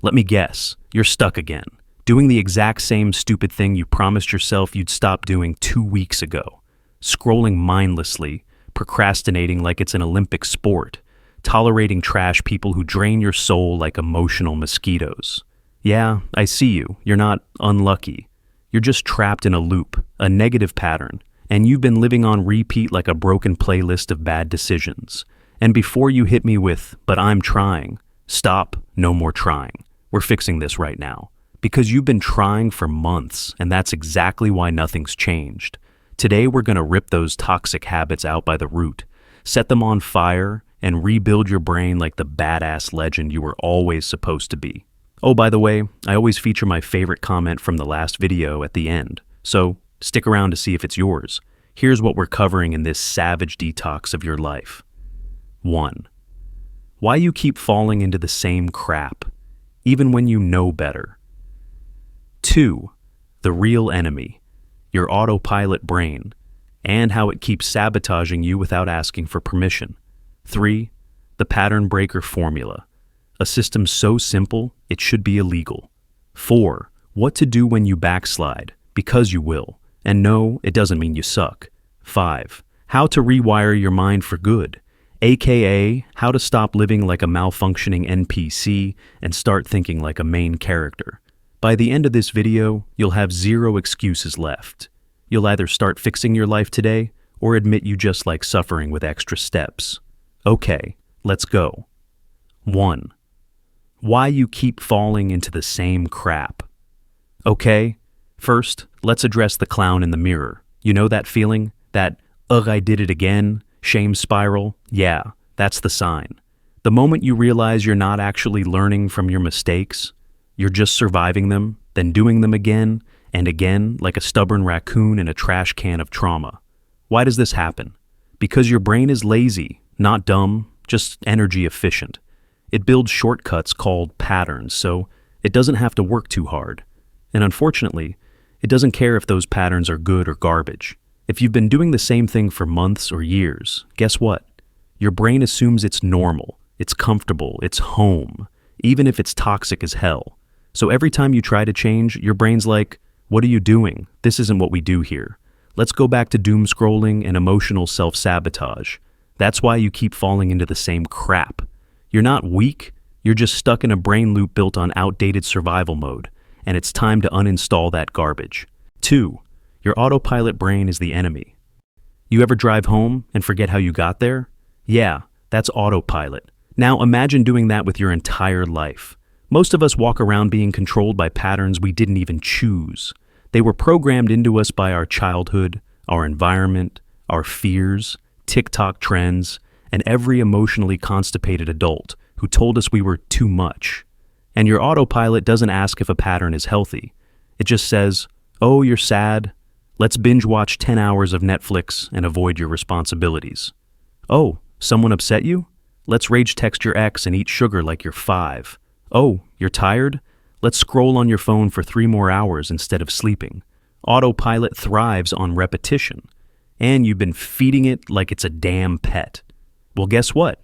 Let me guess, you're stuck again, doing the exact same stupid thing you promised yourself you'd stop doing 2 weeks ago. Scrolling mindlessly, procrastinating like it's an Olympic sport, tolerating trash people who drain your soul like emotional mosquitoes. Yeah, I see you. You're not unlucky. You're just trapped in a loop, a negative pattern, and you've been living on repeat like a broken playlist of bad decisions. And before you hit me with, "But I'm trying," stop, no more trying. We're fixing this right now. Because you've been trying for months, and that's exactly why nothing's changed. Today we're going to rip those toxic habits out by the root, set them on fire, and rebuild your brain like the badass legend you were always supposed to be. Oh, by the way, I always feature my favorite comment from the last video at the end, so stick around to see if it's yours. Here's what we're covering in this savage detox of your life. 1. Why you keep falling into the same crap, even when you know better. 2. The real enemy, your autopilot brain, and how it keeps sabotaging you without asking for permission. 3. The pattern breaker formula, a system so simple it should be illegal. 4. What to do when you backslide, because you will. And no, it doesn't mean you suck. 5. How to rewire your mind for good, aka how to stop living like a malfunctioning NPC and start thinking like a main character. By the end of this video, you'll have 0 excuses left. You'll either start fixing your life today or admit you just like suffering with extra steps. Okay, let's go. 1. Why you keep falling into the same crap. Okay, first, let's address the clown in the mirror. You know that feeling? That, ugh, I did it again, shame spiral? Yeah, that's the sign. The moment you realize you're not actually learning from your mistakes, you're just surviving them, then doing them again and again like a stubborn raccoon in a trash can of trauma. Why does this happen? Because your brain is lazy, not dumb, just energy efficient. It builds shortcuts called patterns, so it doesn't have to work too hard. And unfortunately, it doesn't care if those patterns are good or garbage. If you've been doing the same thing for months or years, guess what? Your brain assumes it's normal, it's comfortable, it's home, even if it's toxic as hell. So every time you try to change, your brain's like, "What are you doing? This isn't what we do here. Let's go back to doom scrolling and emotional self-sabotage." That's why you keep falling into the same crap. You're not weak, you're just stuck in a brain loop built on outdated survival mode, and it's time to uninstall that garbage. 2. Your autopilot brain is the enemy. You ever drive home and forget how you got there? Yeah, that's autopilot. Now imagine doing that with your entire life. Most of us walk around being controlled by patterns we didn't even choose. They were programmed into us by our childhood, our environment, our fears, TikTok trends, and every emotionally constipated adult who told us we were too much. And your autopilot doesn't ask if a pattern is healthy. It just says, "Oh, you're sad? Let's binge watch 10 hours of Netflix and avoid your responsibilities." "Oh, someone upset you? Let's rage text your ex and eat sugar like you're 5. "Oh, you're tired? Let's scroll on your phone for 3 more hours instead of sleeping." Autopilot thrives on repetition, and you've been feeding it like it's a damn pet. Well, guess what?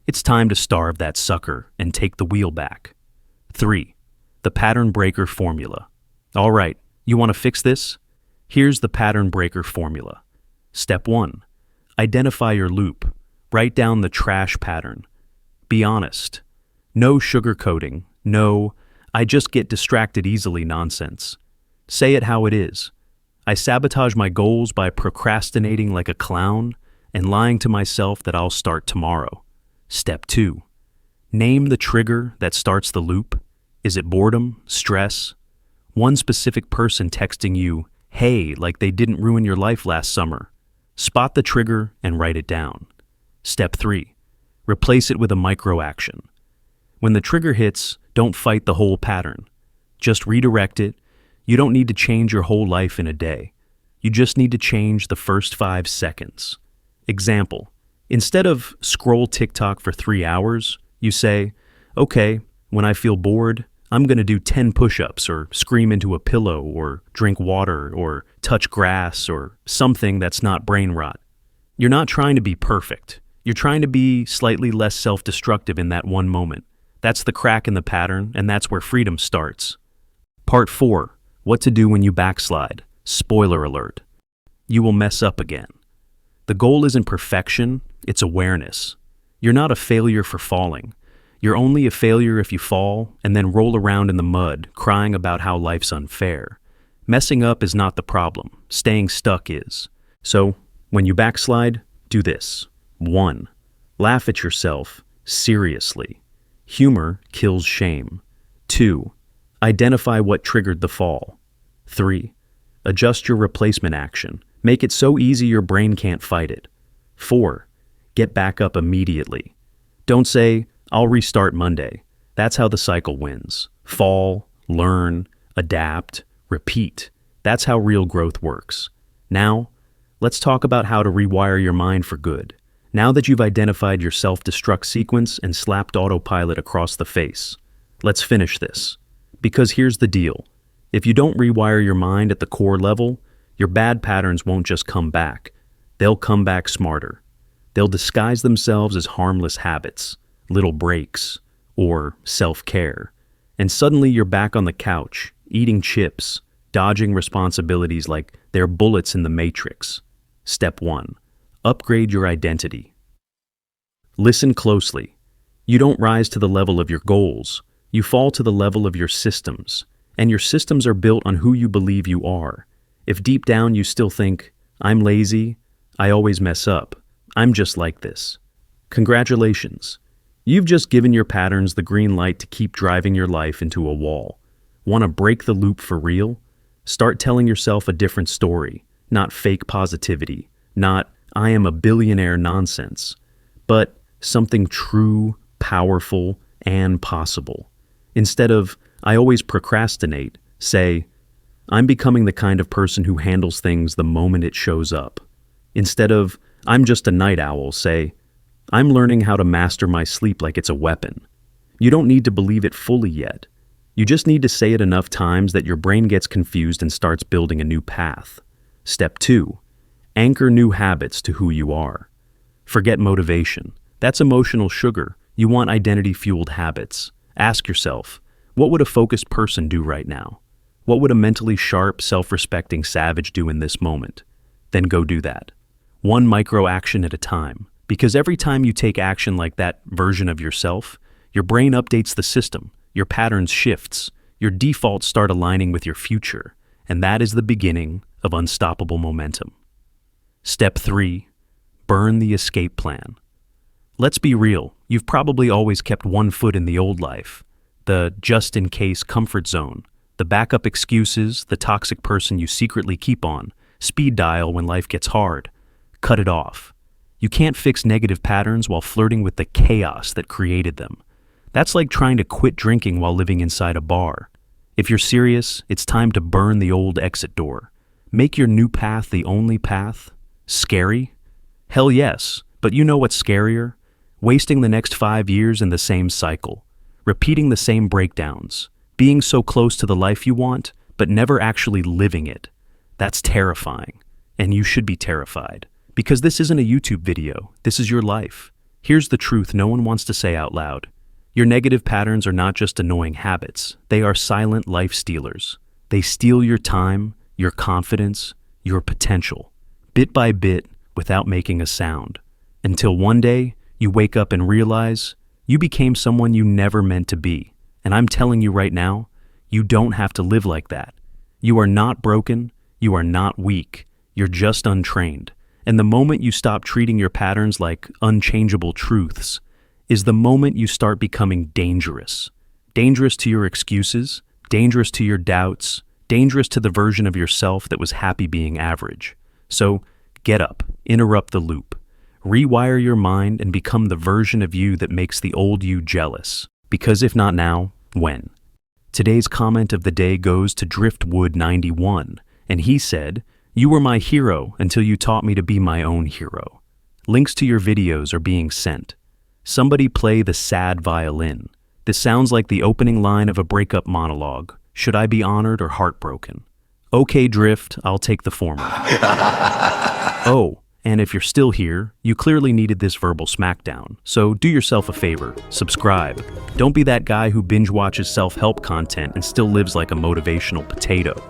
It's time to starve that sucker and take the wheel back. 3. The pattern breaker formula. All right, you want to fix this? Here's the pattern breaker formula. Step 1. Identify your loop. Write down the trash pattern. Be honest. No sugarcoating. No, "I just get distracted easily" nonsense. Say it how it is. I sabotage my goals by procrastinating like a clown and lying to myself that I'll start tomorrow. Step 2. Name the trigger that starts the loop. Is it boredom, stress, one specific person texting you, "Hey," like they didn't ruin your life last summer? Spot the trigger and write it down. Step 3. Replace it with a micro action. When the trigger hits, don't fight the whole pattern. Just redirect it. You don't need to change your whole life in a day. You just need to change the first 5 seconds. Example, instead of "scroll TikTok for 3 hours, you say, "Okay, when I feel bored, I'm going to do 10 push-ups or scream into a pillow or drink water or touch grass or something that's not brain rot." You're not trying to be perfect. You're trying to be slightly less self-destructive in that one moment. That's the crack in the pattern, and that's where freedom starts. Part 4. What to do when you backslide. Spoiler alert. You will mess up again. The goal isn't perfection, it's awareness. You're not a failure for falling. You're only a failure if you fall and then roll around in the mud, crying about how life's unfair. Messing up is not the problem. Staying stuck is. So, when you backslide, do this. 1. Laugh at yourself, seriously. Humor kills shame. 2. Identify what triggered the fall. 3. Adjust your replacement action. Make it so easy your brain can't fight it. 4. Get back up immediately. Don't say, I'll restart Monday. That's how the cycle wins. Fall, learn, adapt, repeat. That's how real growth works. Now, let's talk about how to rewire your mind for good. Now that you've identified your self-destruct sequence and slapped autopilot across the face, let's finish this. Because here's the deal. If you don't rewire your mind at the core level, your bad patterns won't just come back. They'll come back smarter. They'll disguise themselves as harmless habits, little breaks, or self-care. And suddenly you're back on the couch, eating chips, dodging responsibilities like they're bullets in the Matrix. Step 1. Upgrade your identity. Listen closely. You don't rise to the level of your goals. You fall to the level of your systems. And your systems are built on who you believe you are. If deep down you still think, I'm lazy, I always mess up, I'm just like this. Congratulations. You've just given your patterns the green light to keep driving your life into a wall. Want to break the loop for real? Start telling yourself a different story, not fake positivity, not I am a billionaire nonsense, but something true, powerful, and possible. Instead of I always procrastinate, say, I'm becoming the kind of person who handles things the moment it shows up. Instead of I'm just a night owl, say, I'm learning how to master my sleep like it's a weapon. You don't need to believe it fully yet. You just need to say it enough times that your brain gets confused and starts building a new path. Step 2. Anchor new habits to who you are. Forget motivation. That's emotional sugar. You want identity-fueled habits. Ask yourself, what would a focused person do right now? What would a mentally sharp, self-respecting savage do in this moment? Then go do that. One micro action at a time. Because every time you take action like that version of yourself, your brain updates the system, your patterns shifts, your defaults start aligning with your future, and that is the beginning of unstoppable momentum. Step 3. Burn the escape plan. Let's be real, you've probably always kept one foot in the old life, the just-in-case comfort zone, the backup excuses, the toxic person you secretly keep on, speed dial when life gets hard. Cut it off. You can't fix negative patterns while flirting with the chaos that created them. That's like trying to quit drinking while living inside a bar. If you're serious, it's time to burn the old exit door. Make your new path the only path. Scary? Hell yes, but you know what's scarier? Wasting the next 5 years in the same cycle. Repeating the same breakdowns. Being so close to the life you want, but never actually living it. That's terrifying. And you should be terrified. Because this isn't a YouTube video, this is your life. Here's the truth no one wants to say out loud. Your negative patterns are not just annoying habits, they are silent life stealers. They steal your time, your confidence, your potential, bit by bit without making a sound. Until one day, you wake up and realize you became someone you never meant to be. And I'm telling you right now, you don't have to live like that. You are not broken, you are not weak, you're just untrained. And the moment you stop treating your patterns like unchangeable truths is the moment you start becoming dangerous. Dangerous to your excuses, dangerous to your doubts, dangerous to the version of yourself that was happy being average. So get up, interrupt the loop, rewire your mind and become the version of you that makes the old you jealous. Because if not now, when? Today's comment of the day goes to Driftwood91, and he said, "You were my hero until you taught me to be my own hero." Links to your videos are being sent. Somebody play the sad violin. This sounds like the opening line of a breakup monologue. Should I be honored or heartbroken? Okay, Drift, I'll take the former. Oh, And if you're still here, you clearly needed this verbal smackdown. So do yourself a favor, subscribe. Don't be that guy who binge watches self-help content and still lives like a motivational potato.